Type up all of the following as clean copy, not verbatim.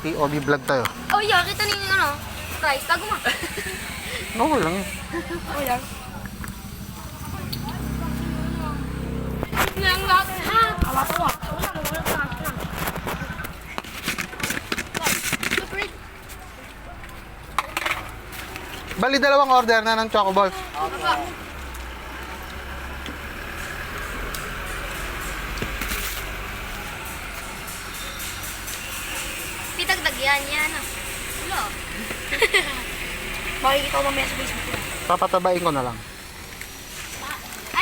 POV vlog tayo. Oh yeah, kita ninyo ano? Price, tago mo. Okay lang yun. Oh yeah. Nang lahat ha. Awa. Bali, dalawang order na ng Choco Balls. Pitagdag yan. Wala. Makikita ko mamaya sa Facebook ko. Papatabain ko na lang.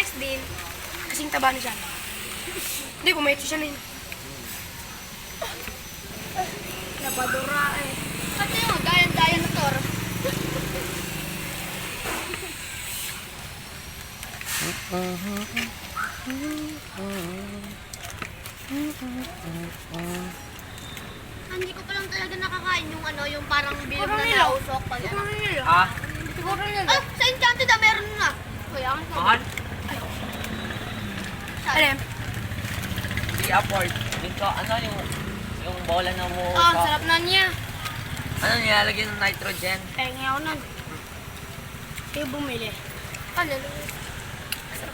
Ice din. Kasing taba na siya. Hindi, pumayot siya na yun. Napadura eh. Kasi yun, dayan na to. Hindi ko pa lang talaga nakakain yung ano, yung parang bilog na nausok pag ano. Ah? Siguro nila. Ah, sa Enchanted meron na. Kuya, ang Mahal? Alin? Di afford. Dito, ano yung bola na mo. Oh, ang sarap na niya. Ano nilalagyan ng nitrogen? Pengi ako nun. Kayo bumili. Alala.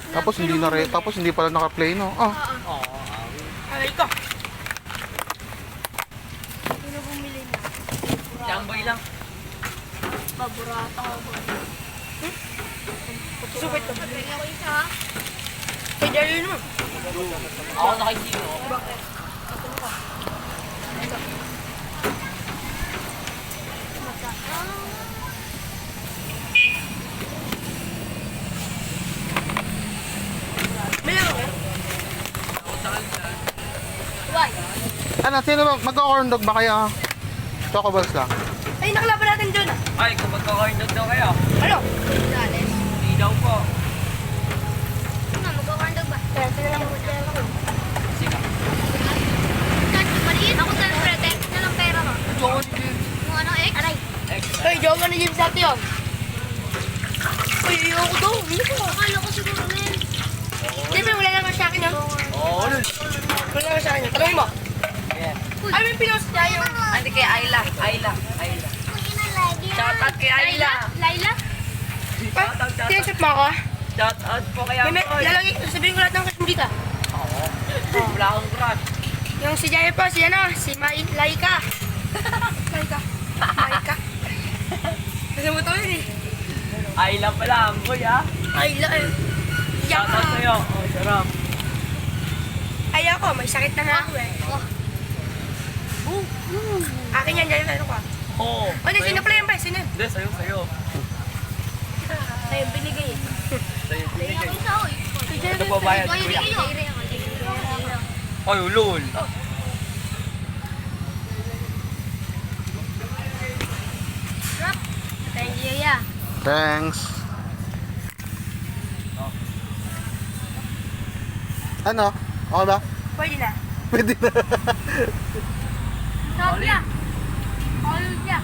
Tapos hindi pala naka-play, no? Oh. Oo. Alay ko. Sino bumili na? Jamboy lang. Baburata ako. Supit ko. Pengi ako isa ha. Kay Dario naman. Ako nakikino. Bakit? Why? Ano, sino ba? Magka-corn dog ba kayo? Choco Balls lang. Ay, nakalaban natin dyan ah. Ay, kung magka-corndog daw kayo. Ano? Dales. Hindi daw po. Ano, magkakarndog ba? Kaya sila lang ako. Sige. Maliit ako siyempre. Text na lang pera ko. Yung ano, X? Aray. Ay, jowa na James natin yun. Ay, ayoko daw. Akala ko siguro na yan. Siyempre, wala naman sa akin yun. Oo, lul. Wala naman sa akin yun. Talawin mo. Yeah. Ay, may pinost niya yung... Hindi kay Ayla. Shoutout kay Ayla. Laila? Shoutout. Tinashot mo ako? Shoutout po kay May Amoy. lalagay, sabihin ko lahat ng crush mo dito. Oo. Wala akong crush. Yung si Jaya pa, si ano, si Laika. Laika. Kasi mo to yun eh. Ayla pala, Amoy ah. Ayla eh. Shoutout sa'yo. Oh, sarap. Ay ako, may sakit na nga ako eh. Akin yan, Jaya, ano ka? Oo. O, di, sino pala yung ba? Sino? Hindi, sa'yo. Sa'yo binigay eh. Sa'yo binigay. Ito po bayad, kuya. Ay, ulol. Thank you, yeah. Thanks. Ano? Okay ba? Pwede na. Pwede na. Stop niya. All niya.